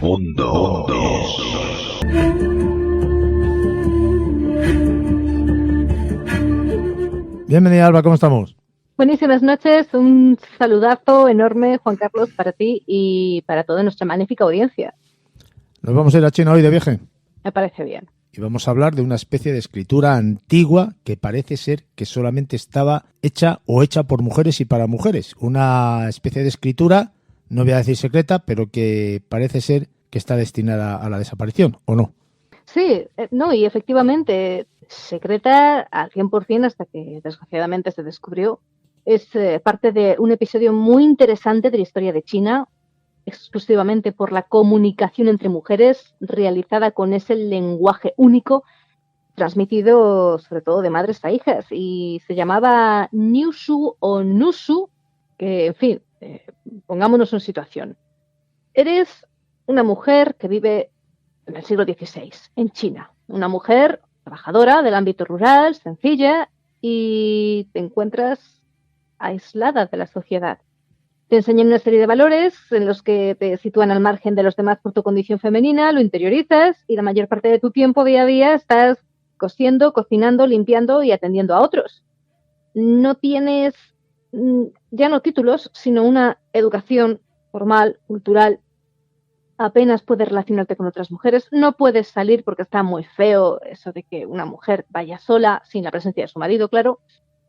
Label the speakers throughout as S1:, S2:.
S1: Mundo.
S2: Bienvenida, Alba, ¿cómo estamos?
S3: Buenísimas noches, un saludazo enorme, Juan Carlos, para ti y para toda nuestra magnífica audiencia.
S2: Nos vamos a ir a China hoy de viaje.
S3: Me parece bien.
S2: Y vamos a hablar de una especie de escritura antigua que parece ser que solamente estaba hecha por mujeres y para mujeres. Una especie de escritura, no voy a decir secreta, pero que parece ser que está destinada a la desaparición, ¿o no?
S3: Sí, no, y efectivamente, secreta al 100% hasta que desgraciadamente se descubrió. Es parte de un episodio muy interesante de la historia de China, exclusivamente por la comunicación entre mujeres realizada con ese lenguaje único, transmitido sobre todo de madres a hijas, y se llamaba Nushu o Nushu, que, en fin, pongámonos en situación. Eres una mujer que vive en el siglo XVI, en China, una mujer trabajadora del ámbito rural, sencilla, y te encuentras aislada de la sociedad. Te enseñan una serie de valores en los que te sitúan al margen de los demás por tu condición femenina, lo interiorizas y la mayor parte de tu tiempo día a día estás cosiendo, cocinando, limpiando y atendiendo a otros. No tienes ya no títulos, sino una educación formal, cultural. Apenas puedes relacionarte con otras mujeres. No puedes salir porque está muy feo eso de que una mujer vaya sola sin la presencia de su marido, claro.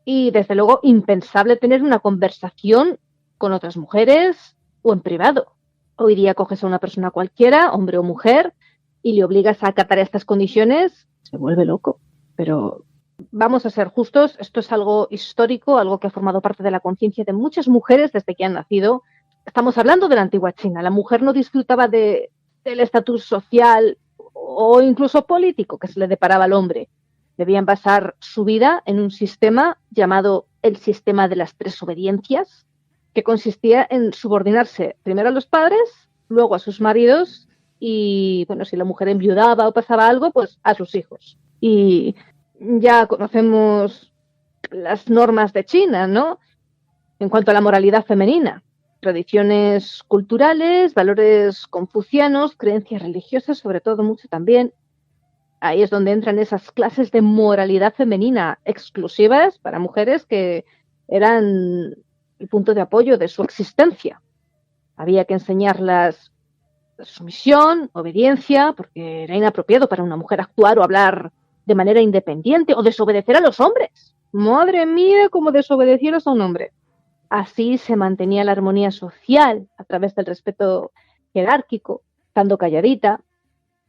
S3: Y desde luego impensable tener una conversación con otras mujeres o en privado. Hoy día coges a una persona cualquiera, hombre o mujer, y le obligas a acatar estas condiciones, se vuelve loco. Pero vamos a ser justos, esto es algo histórico, algo que ha formado parte de la conciencia de muchas mujeres desde que han nacido. Estamos hablando de la antigua China. La mujer no disfrutaba del estatus social o incluso político que se le deparaba al hombre. Debían basar su vida en un sistema llamado el sistema de las tres obediencias, que consistía en subordinarse primero a los padres, luego a sus maridos y, bueno, si la mujer enviudaba o pasaba algo, pues a sus hijos. Y ya conocemos las normas de China, ¿no? En cuanto a la moralidad femenina, tradiciones culturales, valores confucianos, creencias religiosas, sobre todo mucho también. Ahí es donde entran esas clases de moralidad femenina exclusivas para mujeres que eran el punto de apoyo de su existencia. Había que enseñarlas sumisión, obediencia, porque era inapropiado para una mujer actuar o hablar de manera independiente o desobedecer a los hombres. Madre mía, cómo desobedecieras a un hombre. Así se mantenía la armonía social a través del respeto jerárquico, estando calladita.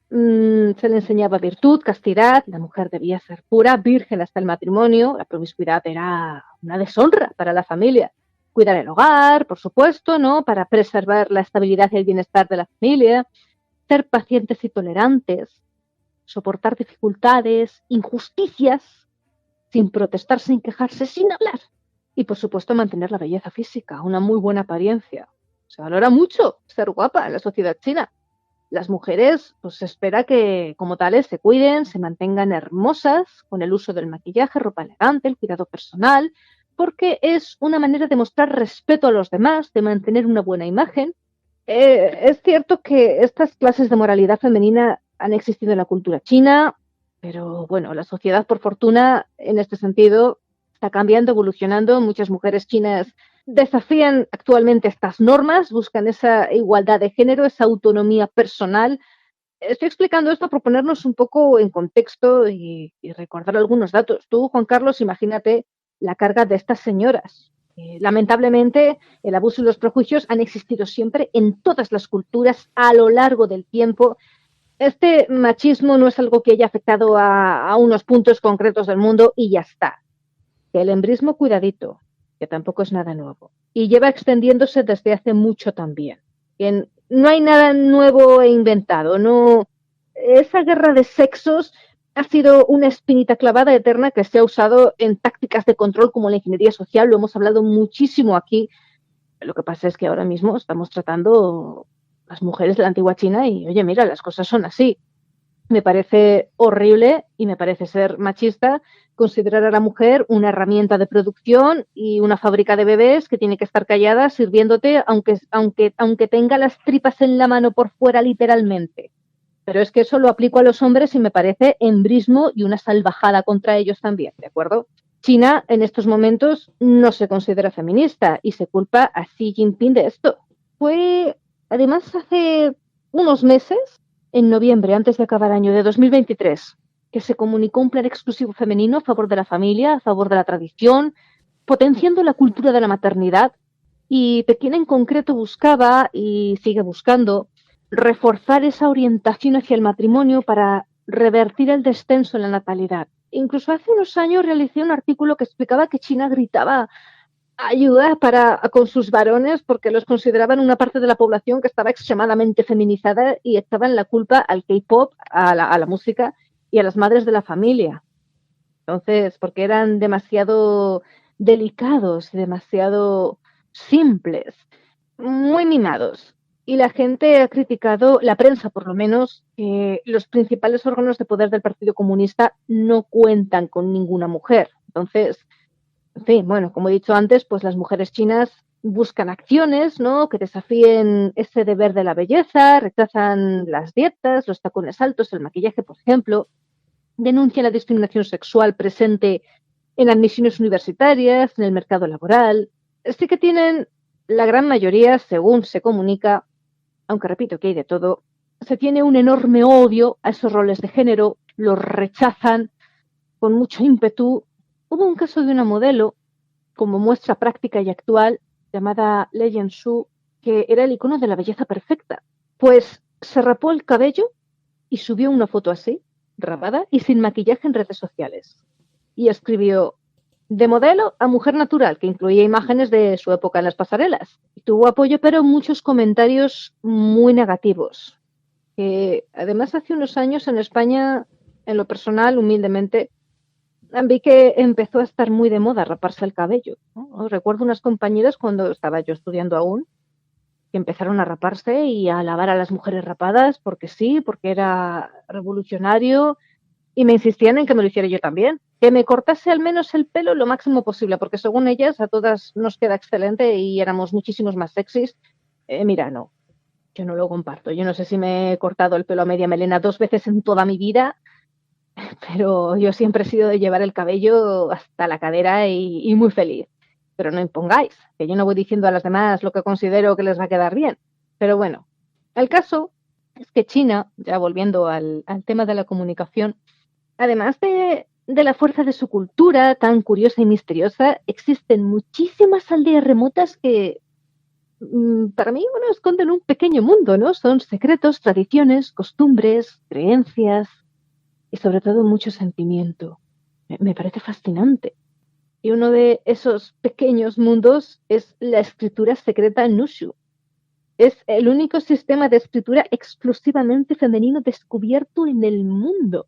S3: Se le enseñaba virtud, castidad, la mujer debía ser pura, virgen hasta el matrimonio, la promiscuidad era una deshonra para la familia. Cuidar el hogar, por supuesto, ¿no? Para preservar la estabilidad y el bienestar de la familia, ser pacientes y tolerantes, soportar dificultades, injusticias, sin protestar, sin quejarse, sin hablar. Y, por supuesto, mantener la belleza física, una muy buena apariencia. Se valora mucho ser guapa en la sociedad china. Las mujeres, pues se espera que, como tales, se cuiden, se mantengan hermosas con el uso del maquillaje, ropa elegante, el cuidado personal, porque es una manera de mostrar respeto a los demás, de mantener una buena imagen. Es cierto que estas clases de moralidad femenina han existido en la cultura china, pero bueno, la sociedad, por fortuna, en este sentido, está cambiando, evolucionando. Muchas mujeres chinas desafían actualmente estas normas, buscan esa igualdad de género, esa autonomía personal. Estoy explicando esto para ponernos un poco en contexto y recordar algunos datos. Tú, Juan Carlos, imagínate la carga de estas señoras. Lamentablemente, el abuso y los prejuicios han existido siempre en todas las culturas a lo largo del tiempo. Este machismo no es algo que haya afectado a unos puntos concretos del mundo y ya está. El embrismo, cuidadito, que tampoco es nada nuevo. Y lleva extendiéndose desde hace mucho también. No hay nada nuevo e inventado. No, esa guerra de sexos ha sido una espinita clavada eterna que se ha usado en tácticas de control como la ingeniería social. Lo hemos hablado muchísimo aquí. Lo que pasa es que ahora mismo estamos tratando las mujeres de la antigua China y, oye, mira, las cosas son así. Me parece horrible y me parece ser machista considerar a la mujer una herramienta de producción y una fábrica de bebés que tiene que estar callada sirviéndote aunque tenga las tripas en la mano por fuera literalmente. Pero es que eso lo aplico a los hombres y me parece embrismo y una salvajada contra ellos también, ¿de acuerdo? China en estos momentos no se considera feminista y se culpa a Xi Jinping de esto. Fue, además, hace unos meses, en noviembre, antes de acabar el año de 2023, que se comunicó un plan exclusivo femenino a favor de la familia, a favor de la tradición, potenciando la cultura de la maternidad. Y Pekín en concreto buscaba, y sigue buscando, reforzar esa orientación hacia el matrimonio para revertir el descenso en la natalidad. Incluso hace unos años realicé un artículo que explicaba que China gritaba ayuda con sus varones porque los consideraban una parte de la población que estaba extremadamente feminizada y echaban la culpa al K-pop, a la música y a las madres de la familia. Entonces, porque eran demasiado delicados, demasiado simples, muy mimados. Y la gente ha criticado, la prensa por lo menos, que los principales órganos de poder del Partido Comunista no cuentan con ninguna mujer. Entonces, en fin, bueno, como he dicho antes, pues las mujeres chinas buscan acciones, ¿no?, que desafíen ese deber de la belleza, rechazan las dietas, los tacones altos, el maquillaje, por ejemplo, denuncian la discriminación sexual presente en admisiones universitarias, en el mercado laboral. Sí que tienen la gran mayoría, según se comunica, aunque repito que hay de todo, se tiene un enorme odio a esos roles de género, los rechazan con mucho ímpetu. Hubo un caso de una modelo, como muestra práctica y actual, llamada Lei Shu, que era el icono de la belleza perfecta. Pues se rapó el cabello y subió una foto así, rapada y sin maquillaje en redes sociales. Y escribió: de modelo a mujer natural, que incluía imágenes de su época en las pasarelas. Y tuvo apoyo, pero muchos comentarios muy negativos. Que además hace unos años en España, en lo personal, humildemente, vi que empezó a estar muy de moda raparse el cabello, ¿no? Recuerdo unas compañeras cuando estaba yo estudiando aún, que empezaron a raparse y a alabar a las mujeres rapadas porque sí, porque era revolucionario, y me insistían en que me lo hiciera yo también, que me cortase al menos el pelo lo máximo posible, porque según ellas a todas nos queda excelente y éramos muchísimos más sexys. Mira, no, yo no lo comparto. Yo no sé si me he cortado el pelo a media melena 2 veces en toda mi vida, pero yo siempre he sido de llevar el cabello hasta la cadera y muy feliz. Pero no impongáis, que yo no voy diciendo a las demás lo que considero que les va a quedar bien. Pero bueno, el caso es que China, ya volviendo al tema de la comunicación, además de la fuerza de su cultura tan curiosa y misteriosa, existen muchísimas aldeas remotas que, para mí, bueno, esconden un pequeño mundo, ¿no? Son secretos, tradiciones, costumbres, creencias y sobre todo mucho sentimiento. Me parece fascinante. Y uno de esos pequeños mundos es la escritura secreta Nushu. Es el único sistema de escritura exclusivamente femenino descubierto en el mundo.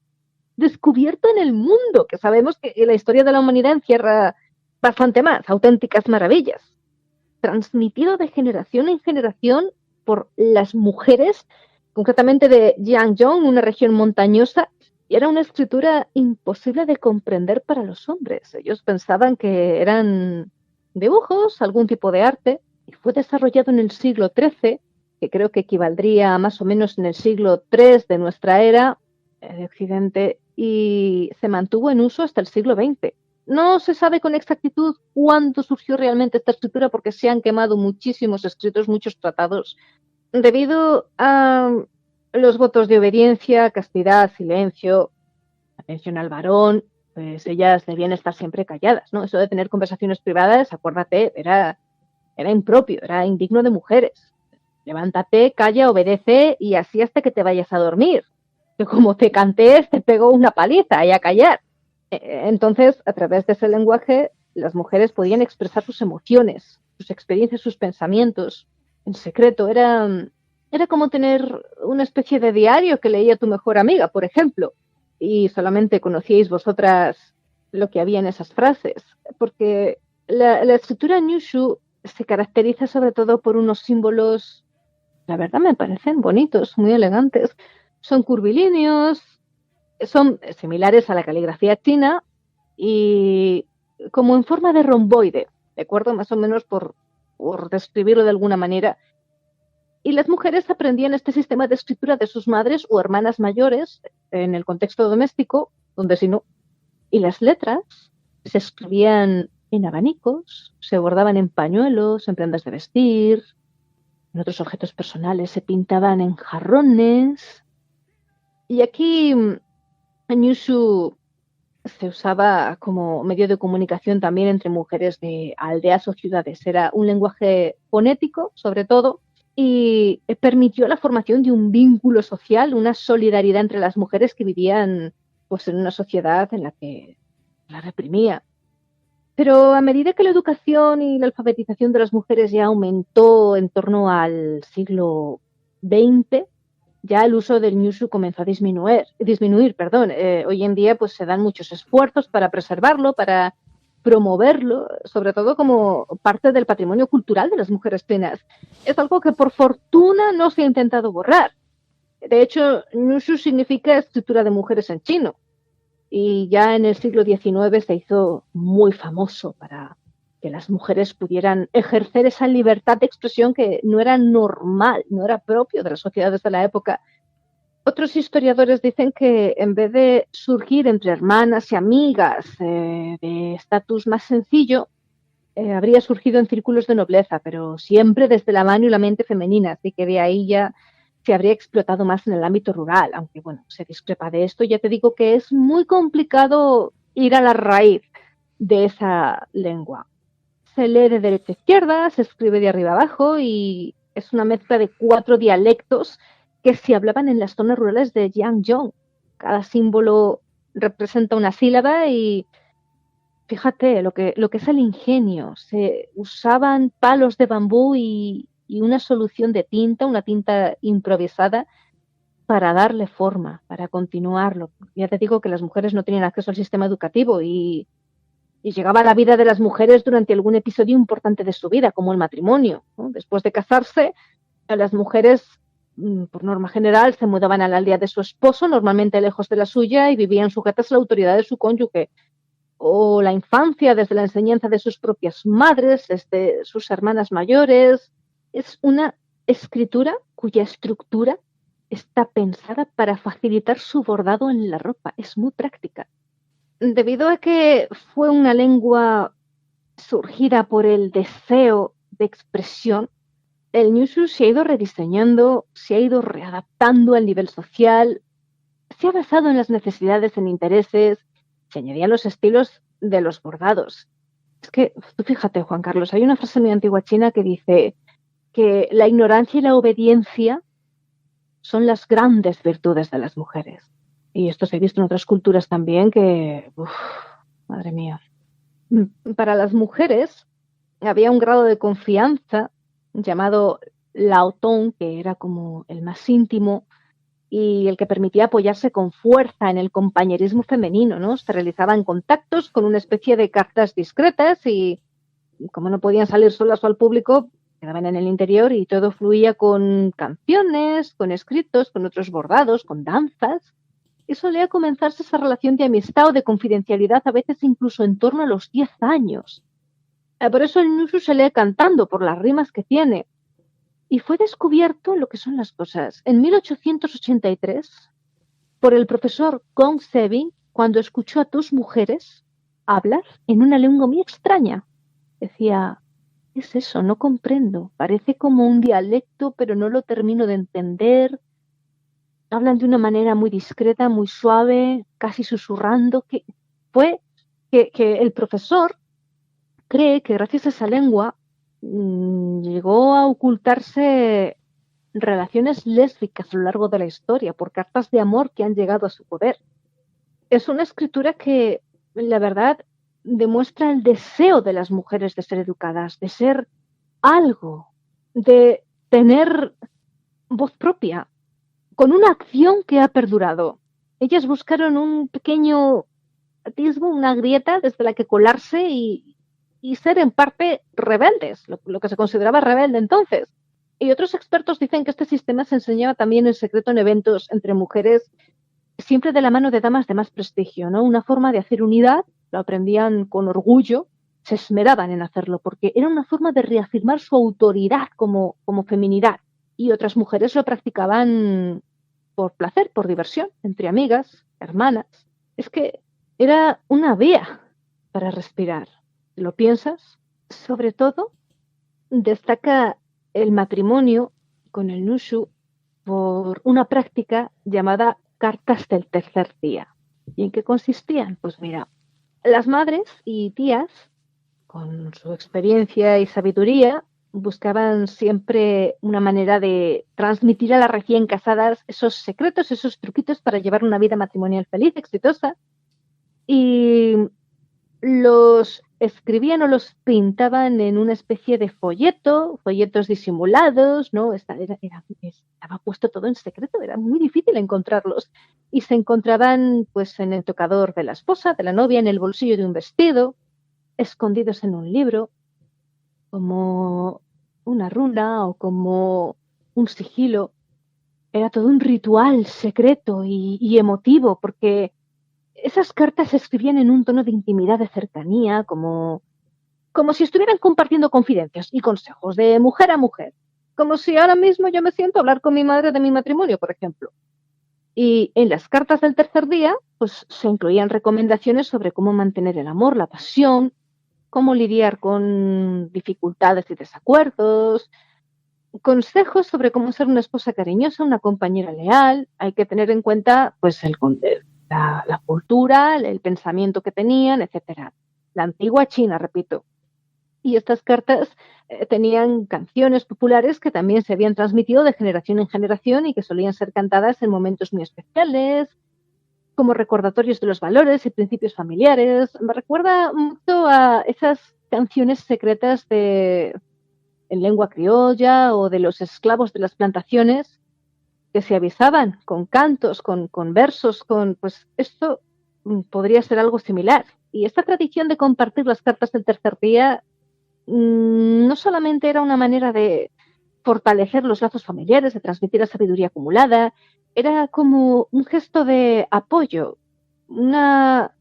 S3: Descubierto en el mundo, que sabemos que la historia de la humanidad encierra bastante más, auténticas maravillas. Transmitido de generación en generación por las mujeres, concretamente de Jiangzhou, una región montañosa, y era una escritura imposible de comprender para los hombres. Ellos pensaban que eran dibujos, algún tipo de arte, y fue desarrollado en el siglo XIII, que creo que equivaldría más o menos en el siglo III de nuestra era, de Occidente, y se mantuvo en uso hasta el siglo XX. No se sabe con exactitud cuándo surgió realmente esta escritura porque se han quemado muchísimos escritos, muchos tratados, debido a los votos de obediencia, castidad, silencio, atención al varón. Pues ellas debían estar siempre calladas, ¿no? Eso de tener conversaciones privadas, acuérdate, era impropio, era indigno de mujeres. Levántate, calla, obedece y así hasta que te vayas a dormir. Que como te cantes, te pegó una paliza y a callar. Entonces, a través de ese lenguaje, las mujeres podían expresar sus emociones, sus experiencias, sus pensamientos en secreto. Era como tener una especie de diario que leía tu mejor amiga, por ejemplo, y solamente conocíais vosotras lo que había en esas frases, porque la escritura Nushu se caracteriza sobre todo por unos símbolos, la verdad me parecen bonitos, muy elegantes. Son curvilíneos, son similares a la caligrafía china, y como en forma de romboide, ¿de acuerdo? Más o menos por describirlo de alguna manera. Y las mujeres aprendían este sistema de escritura de sus madres o hermanas mayores en el contexto doméstico, donde si no. Y las letras se escribían en abanicos, se bordaban en pañuelos, en prendas de vestir, en otros objetos personales, se pintaban en jarrones. Y aquí Nyushu se usaba como medio de comunicación también entre mujeres de aldeas o ciudades. Era un lenguaje fonético, sobre todo, y permitió la formación de un vínculo social, una solidaridad entre las mujeres que vivían pues, en una sociedad en la que la reprimía. Pero a medida que la educación y la alfabetización de las mujeres ya aumentó en torno al siglo XX, ya el uso del Nyushu comenzó a disminuir. Hoy en día pues se dan muchos esfuerzos para preservarlo, para promoverlo, sobre todo como parte del patrimonio cultural de las mujeres chinas. Es algo que por fortuna no se ha intentado borrar. De hecho, Nyushu significa escritura de mujeres en chino. Y ya en el siglo XIX se hizo muy famoso para que las mujeres pudieran ejercer esa libertad de expresión que no era normal, no era propio de las sociedades de la época. Otros historiadores dicen que en vez de surgir entre hermanas y amigas de estatus más sencillo, habría surgido en círculos de nobleza, pero siempre desde la mano y la mente femenina, así que de ahí ya se habría explotado más en el ámbito rural, aunque bueno, se discrepa de esto. Ya te digo que es muy complicado ir a la raíz de esa lengua. Se lee de derecha a izquierda, se escribe de arriba abajo y es una mezcla de 4 dialectos que se hablaban en las zonas rurales de Jiangzhou. Cada símbolo representa una sílaba y fíjate lo que es el ingenio. Se usaban palos de bambú y una solución de tinta, una tinta improvisada, para darle forma, para continuarlo. Ya te digo que las mujeres no tenían acceso al sistema educativo y llegaba la vida de las mujeres durante algún episodio importante de su vida, como el matrimonio, ¿no? Después de casarse, las mujeres, por norma general, se mudaban a la aldea de su esposo, normalmente lejos de la suya, y vivían sujetas a la autoridad de su cónyuge. O la infancia desde la enseñanza de sus propias madres, desde sus hermanas mayores. Es una escritura cuya estructura está pensada para facilitar su bordado en la ropa. Es muy práctica. Debido a que fue una lengua surgida por el deseo de expresión, el Nyushu se ha ido rediseñando, se ha ido readaptando al nivel social, se ha basado en las necesidades, en intereses, se añadían los estilos de los bordados. Es que, tú fíjate, Juan Carlos, hay una frase muy antigua china que dice que la ignorancia y la obediencia son las grandes virtudes de las mujeres. Y esto se ha visto en otras culturas también que, madre mía. Para las mujeres había un grado de confianza llamado laotong, que era como el más íntimo y el que permitía apoyarse con fuerza en el compañerismo femenino, ¿no? Se realizaban contactos con una especie de cartas discretas y como no podían salir solas o al público, quedaban en el interior y todo fluía con canciones, con escritos, con otros bordados, con danzas. Y solía comenzarse esa relación de amistad o de confidencialidad, a veces incluso en torno a los 10 años. Por eso el Nyushu se lee cantando, por las rimas que tiene. Y fue descubierto lo que son las cosas en 1883 por el profesor Gong Sebing cuando escuchó a 2 mujeres hablar en una lengua muy extraña. Decía, ¿qué es eso? No comprendo. Parece como un dialecto, pero no lo termino de entender. Hablan de una manera muy discreta, muy suave, casi susurrando. Fue que el profesor cree que gracias a esa lengua llegó a ocultarse relaciones lésbicas a lo largo de la historia por cartas de amor que han llegado a su poder. Es una escritura que, la verdad, demuestra el deseo de las mujeres de ser educadas, de ser algo, de tener voz propia, con una acción que ha perdurado. Ellas buscaron un pequeño atisbo, una grieta desde la que colarse y ser en parte rebeldes, lo que se consideraba rebelde entonces. Y otros expertos dicen que este sistema se enseñaba también en secreto en eventos entre mujeres, siempre de la mano de damas de más prestigio, ¿no? Una forma de hacer unidad lo aprendían con orgullo, se esmeraban en hacerlo, porque era una forma de reafirmar su autoridad como feminidad. Y otras mujeres lo practicaban por placer, por diversión, entre amigas, hermanas. Es que era una vía para respirar. ¿Lo piensas? Sobre todo, destaca el matrimonio con el Nushu por una práctica llamada cartas del tercer día. ¿Y en qué consistían? Pues mira, las madres y tías, con su experiencia y sabiduría, buscaban siempre una manera de transmitir a las recién casadas esos secretos, esos truquitos para llevar una vida matrimonial feliz, exitosa, y los escribían o los pintaban en una especie de folletos disimulados, ¿no? Estaba puesto todo en secreto, era muy difícil encontrarlos. Y se encontraban pues en el tocador de la esposa, de la novia, en el bolsillo de un vestido, escondidos en un libro, como una runa o como un sigilo. Era todo un ritual secreto y emotivo, porque esas cartas se escribían en un tono de intimidad, de cercanía, como si estuvieran compartiendo confidencias y consejos de mujer a mujer. Como si ahora mismo yo me siento a hablar con mi madre de mi matrimonio, por ejemplo. Y en las cartas del tercer día, pues se incluían recomendaciones sobre cómo mantener el amor, la pasión, cómo lidiar con dificultades y desacuerdos, consejos sobre cómo ser una esposa cariñosa, una compañera leal. Hay que tener en cuenta pues la cultura, el pensamiento que tenían, etcétera. La antigua China, repito. Y estas cartas tenían canciones populares que también se habían transmitido de generación en generación y que solían ser cantadas en momentos muy especiales, como recordatorios de los valores y principios familiares. Me recuerda mucho a esas canciones secretas en lengua criolla o de los esclavos de las plantaciones que se avisaban con cantos, con versos, pues esto podría ser algo similar. Y esta tradición de compartir las cartas del tercer día no solamente era una manera de fortalecer los lazos familiares, de transmitir la sabiduría acumulada, era como un gesto de apoyo, un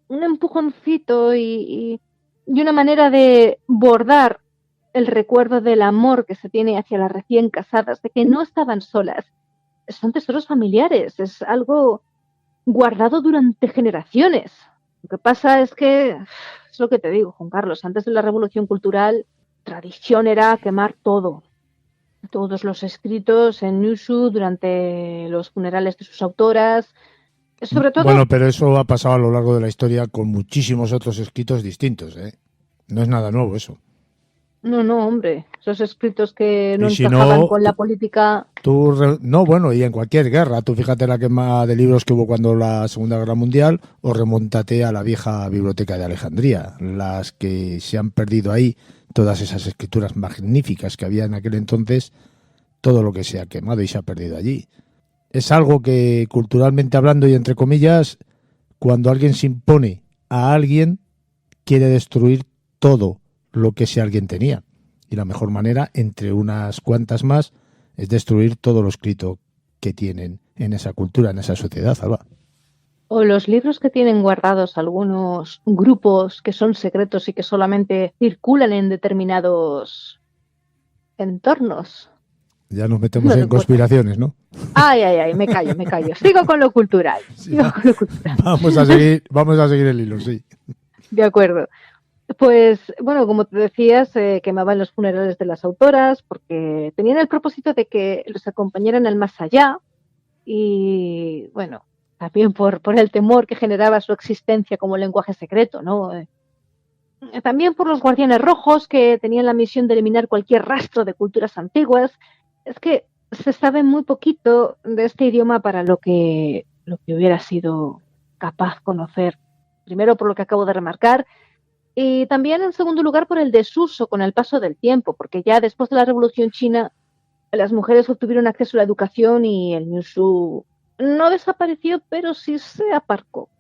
S3: empujoncito y una manera de bordar el recuerdo del amor que se tiene hacia las recién casadas, de que no estaban solas. Son tesoros familiares, es algo guardado durante generaciones. Lo que pasa es que, es lo que te digo, Juan Carlos, antes de la Revolución Cultural, tradición era quemar todo. Todos los escritos en Nushu durante los funerales de sus autoras. Sobre todo...
S2: Bueno, pero eso ha pasado a lo largo de la historia con muchísimos otros escritos distintos, ¿eh? No es nada nuevo eso.
S3: No, hombre, esos escritos que no
S2: Y si
S3: encajaban
S2: no,
S3: con la política...
S2: no, bueno, y en cualquier guerra, tú fíjate la quema de libros que hubo cuando la Segunda Guerra Mundial, o remóntate a la vieja biblioteca de Alejandría, las que se han perdido ahí, todas esas escrituras magníficas que había en aquel entonces, todo lo que se ha quemado y se ha perdido allí. Es algo que, culturalmente hablando y entre comillas, cuando alguien se impone a alguien, quiere destruir todo lo que ese alguien tenía. Y la mejor manera, entre unas cuantas más, es destruir todo lo escrito que tienen en esa cultura, en esa sociedad, Alba.
S3: O los libros que tienen guardados algunos grupos que son secretos y que solamente circulan en determinados entornos.
S2: Ya nos metemos en conspiraciones, ¿no?
S3: Ay, me callo. Sigo con lo cultural.
S2: Sí, vamos a seguir el hilo, sí.
S3: De acuerdo. Pues, bueno, como te decías, quemaban los funerales de las autoras porque tenían el propósito de que los acompañaran al más allá y, bueno, también por el temor que generaba su existencia como lenguaje secreto, ¿no? También por los guardianes rojos que tenían la misión de eliminar cualquier rastro de culturas antiguas. Es que se sabe muy poquito de este idioma para lo que hubiera sido capaz conocer. Primero, por lo que acabo de remarcar, y también, en segundo lugar, por el desuso con el paso del tiempo, porque ya después de la Revolución China, las mujeres obtuvieron acceso a la educación y el Nushu no desapareció, pero sí se aparcó.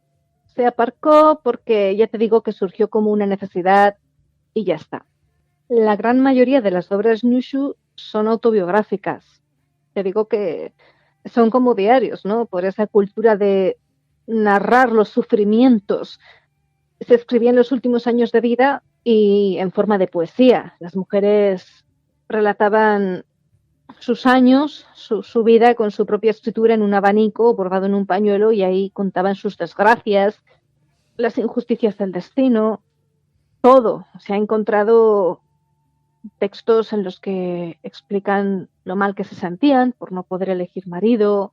S3: Se aparcó porque ya te digo que surgió como una necesidad y ya está. La gran mayoría de las obras Nushu son autobiográficas. Te digo que son como diarios, ¿no? Por esa cultura de narrar los sufrimientos. Se escribía en los últimos años de vida y en forma de poesía. Las mujeres relataban sus años, su vida con su propia escritura en un abanico bordado en un pañuelo y ahí contaban sus desgracias, las injusticias del destino, todo. Se ha encontrado textos en los que explican lo mal que se sentían por no poder elegir marido,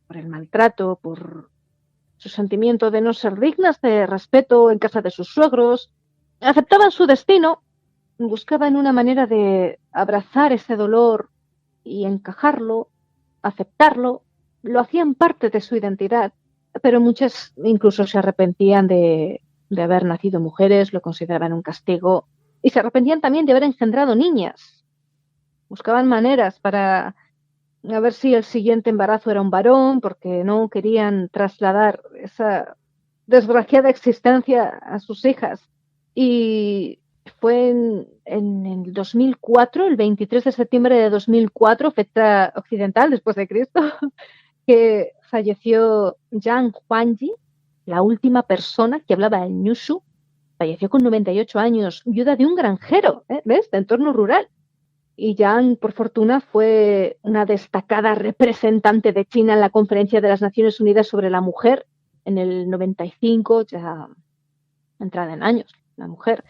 S3: por el maltrato, por su sentimiento de no ser dignas de respeto en casa de sus suegros. Aceptaban su destino, buscaban una manera de abrazar ese dolor y encajarlo, aceptarlo, lo hacían parte de su identidad, pero muchas incluso se arrepentían de haber nacido mujeres, lo consideraban un castigo y se arrepentían también de haber engendrado niñas. Buscaban maneras para a ver si el siguiente embarazo era un varón, porque no querían trasladar esa desgraciada existencia a sus hijas. Y fue en el 2004, el 23 de septiembre de 2004, fecha occidental, después de Cristo, que falleció Zhang Huangji, la última persona que hablaba el Nushu. Falleció con 98 años, viuda de un granjero, ¿ves?, de entorno rural. Y Yang, por fortuna, fue una destacada representante de China en la Conferencia de las Naciones Unidas sobre la Mujer en el 95, ya entrada en años, la mujer.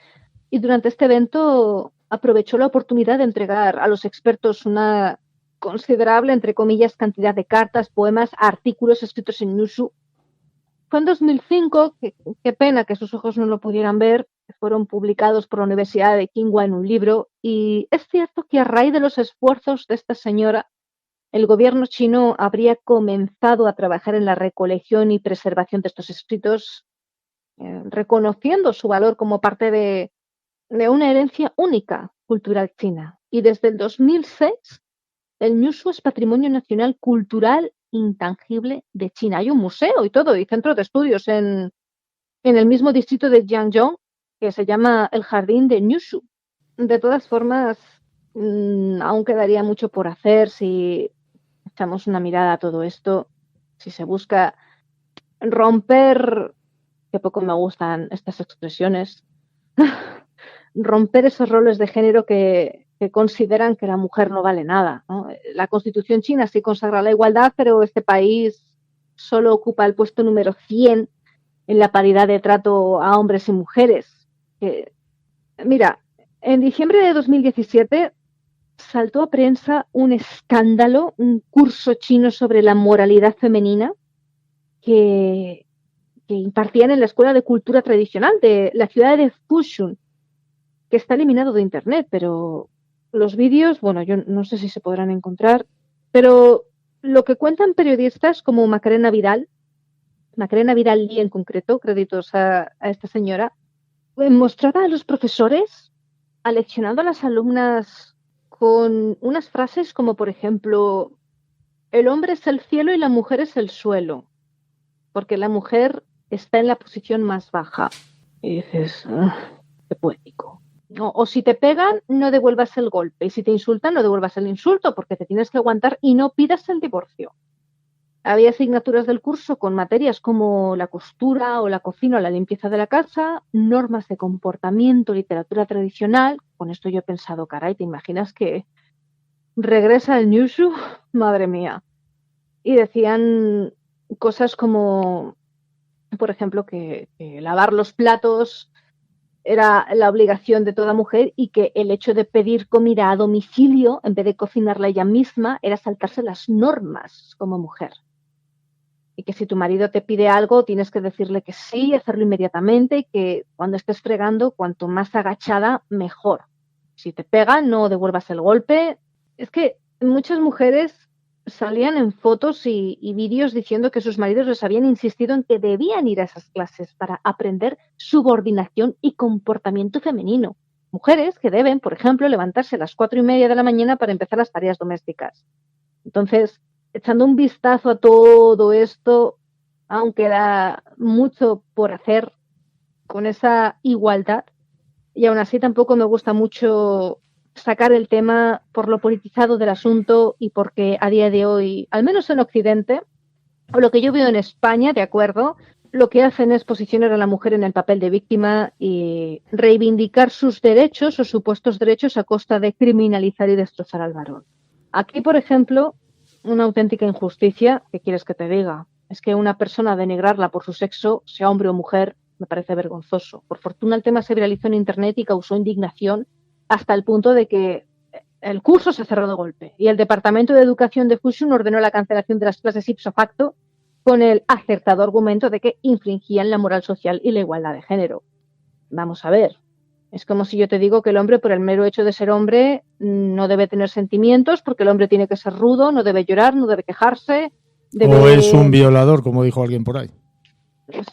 S3: Y durante este evento aprovechó la oportunidad de entregar a los expertos una considerable, entre comillas, cantidad de cartas, poemas, artículos escritos en Nushu. Fue en 2005, qué pena que sus ojos no lo pudieran ver, fueron publicados por la Universidad de Tsinghua en un libro, y es cierto que a raíz de los esfuerzos de esta señora, el gobierno chino habría comenzado a trabajar en la recolección y preservación de estos escritos, reconociendo su valor como parte de una herencia única cultural china. Y desde el 2006, el Nushu es Patrimonio Nacional Cultural Intangible de China. Hay un museo y todo, y centro de estudios en el mismo distrito de Jiangzhou, que se llama el Jardín de Nushu. De todas formas, aún quedaría mucho por hacer si echamos una mirada a todo esto, si se busca romper, que poco me gustan estas expresiones, romper esos roles de género que consideran que la mujer no vale nada, ¿no? La Constitución china sí consagra la igualdad, pero este país solo ocupa el puesto número 100 en la paridad de trato a hombres y mujeres. Mira, en diciembre de 2017 saltó a prensa un escándalo, un curso chino sobre la moralidad femenina que impartían en la Escuela de Cultura Tradicional de la ciudad de Fushun, que está eliminado de internet, pero los vídeos, bueno, yo no sé si se podrán encontrar, pero lo que cuentan periodistas como Macarena Vidal Lee en concreto, créditos a esta señora, mostraba a los profesores aleccionando a las alumnas con unas frases como, por ejemplo, el hombre es el cielo y la mujer es el suelo, porque la mujer está en la posición más baja. Y dices, qué poético. O si te pegan, no devuelvas el golpe. Y si te insultan, no devuelvas el insulto, porque te tienes que aguantar y no pidas el divorcio. Había asignaturas del curso con materias como la costura o la cocina o la limpieza de la casa, normas de comportamiento, literatura tradicional. Con esto yo he pensado, caray, ¿te imaginas que regresa el Nushu? Madre mía. Y decían cosas como, por ejemplo, que lavar los platos era la obligación de toda mujer y que el hecho de pedir comida a domicilio en vez de cocinarla ella misma era saltarse las normas como mujer. Y que si tu marido te pide algo tienes que decirle que sí, hacerlo inmediatamente y que cuando estés fregando, cuanto más agachada, mejor. Si te pegan, no devuelvas el golpe. Es que muchas mujeres salían en fotos y vídeos diciendo que sus maridos les habían insistido en que debían ir a esas clases para aprender subordinación y comportamiento femenino. Mujeres que deben, por ejemplo, levantarse a las 4:30 de la mañana para empezar las tareas domésticas. Entonces, echando un vistazo a todo esto, aún queda mucho por hacer con esa igualdad, y aún así tampoco me gusta mucho sacar el tema por lo politizado del asunto y porque a día de hoy, al menos en Occidente, o lo que yo veo en España, de acuerdo, lo que hacen es posicionar a la mujer en el papel de víctima y reivindicar sus derechos o supuestos derechos a costa de criminalizar y destrozar al varón. Aquí, por ejemplo, una auténtica injusticia, ¿qué quieres que te diga? Es que una persona denigrarla por su sexo, sea hombre o mujer, me parece vergonzoso. Por fortuna el tema se viralizó en Internet y causó indignación hasta el punto de que el curso se cerró de golpe y el Departamento de Educación de Fusion ordenó la cancelación de las clases ipso facto con el acertado argumento de que infringían la moral social y la igualdad de género. Vamos a ver, es como si yo te digo que el hombre, por el mero hecho de ser hombre, no debe tener sentimientos, porque el hombre tiene que ser rudo, no debe llorar, no debe quejarse.
S2: O es un violador, como dijo alguien por ahí.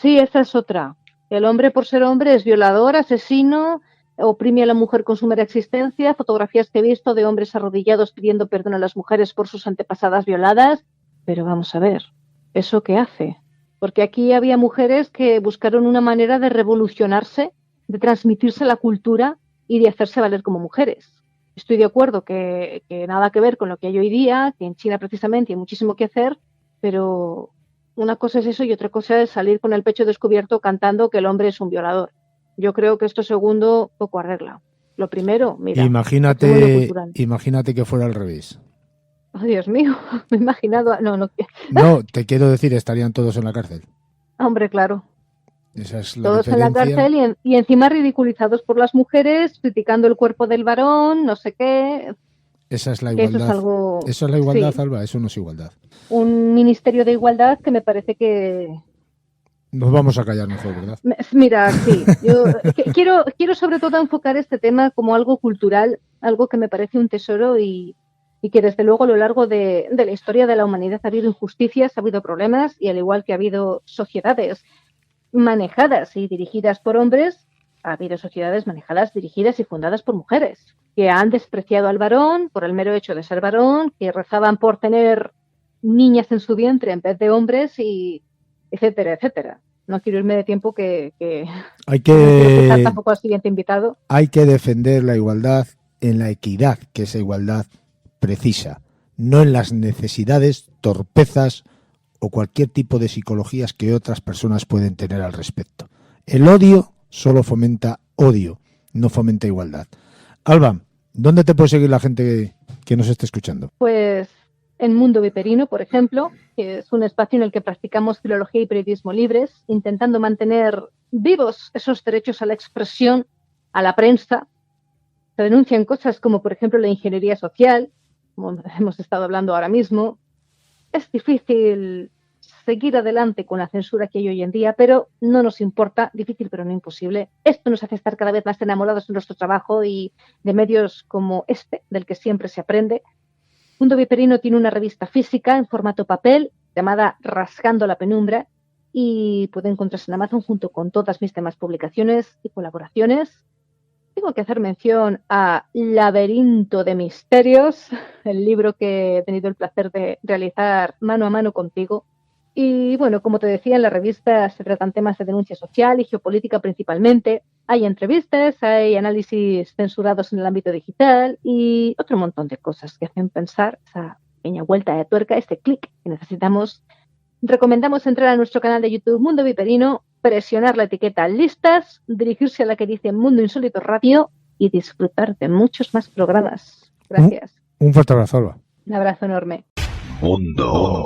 S3: Sí, esa es otra. El hombre, por ser hombre, es violador, asesino, oprime a la mujer con su mera existencia. Fotografías que he visto de hombres arrodillados pidiendo perdón a las mujeres por sus antepasadas violadas. Pero vamos a ver, ¿eso qué hace? Porque aquí había mujeres que buscaron una manera de revolucionarse, de transmitirse la cultura y de hacerse valer como mujeres. Estoy de acuerdo que nada que ver con lo que hay hoy día, que en China precisamente hay muchísimo que hacer, pero una cosa es eso y otra cosa es salir con el pecho descubierto cantando que el hombre es un violador. Yo creo que esto segundo poco arregla. Lo primero, mira,
S2: imagínate que fuera al revés.
S3: Oh, Dios mío, me he imaginado.
S2: No, te quiero decir, estarían todos en la cárcel.
S3: Hombre, claro.
S2: Esa es la
S3: todos
S2: diferencia.
S3: En la cárcel y encima ridiculizados por las mujeres, criticando el cuerpo del varón, no sé qué.
S2: Esa es la igualdad. Eso es la igualdad, sí. Alba, eso no es igualdad.
S3: Un ministerio de igualdad que me parece que...
S2: Nos vamos a callar mejor, ¿verdad?
S3: Mira, sí. Yo quiero sobre todo enfocar este tema como algo cultural, algo que me parece un tesoro y que desde luego a lo largo de la historia de la humanidad ha habido injusticias, ha habido problemas y al igual que ha habido sociedades manejadas y dirigidas por hombres, ha habido sociedades manejadas, dirigidas y fundadas por mujeres, que han despreciado al varón por el mero hecho de ser varón, que rezaban por tener niñas en su vientre en vez de hombres y etcétera, etcétera. No quiero irme de tiempo que
S2: hay que
S3: tampoco al siguiente invitado.
S2: Hay que defender la igualdad en la equidad que esa igualdad precisa, no en las necesidades, torpezas o cualquier tipo de psicologías que otras personas pueden tener al respecto. El odio solo fomenta odio, no fomenta igualdad. Alba, ¿dónde te puede seguir la gente que nos esté escuchando?
S3: Pues en Mundo Viperino, por ejemplo, que es un espacio en el que practicamos filología y periodismo libres, intentando mantener vivos esos derechos a la expresión, a la prensa. Se denuncian cosas como, por ejemplo, la ingeniería social, como hemos estado hablando ahora mismo. Es difícil seguir adelante con la censura que hay hoy en día, pero no nos importa, difícil pero no imposible. Esto nos hace estar cada vez más enamorados de nuestro trabajo y de medios como este, del que siempre se aprende. Mundo Viperino tiene una revista física en formato papel llamada Rasgando la Penumbra y puede encontrarse en Amazon junto con todas mis demás publicaciones y colaboraciones. Tengo que hacer mención a Laberinto de Misterios, el libro que he tenido el placer de realizar mano a mano contigo. Y bueno, como te decía, en la revista se tratan temas de denuncia social y geopolítica principalmente. Hay entrevistas, hay análisis censurados en el ámbito digital y otro montón de cosas que hacen pensar esa pequeña vuelta de tuerca, este clic que necesitamos. Recomendamos entrar a nuestro canal de YouTube Mundo Viperino, presionar la etiqueta listas, dirigirse a la que dice Mundo Insólito Radio y disfrutar de muchos más programas. Gracias.
S2: Un fuerte abrazo, Alba.
S3: Un abrazo enorme.
S1: Mundo.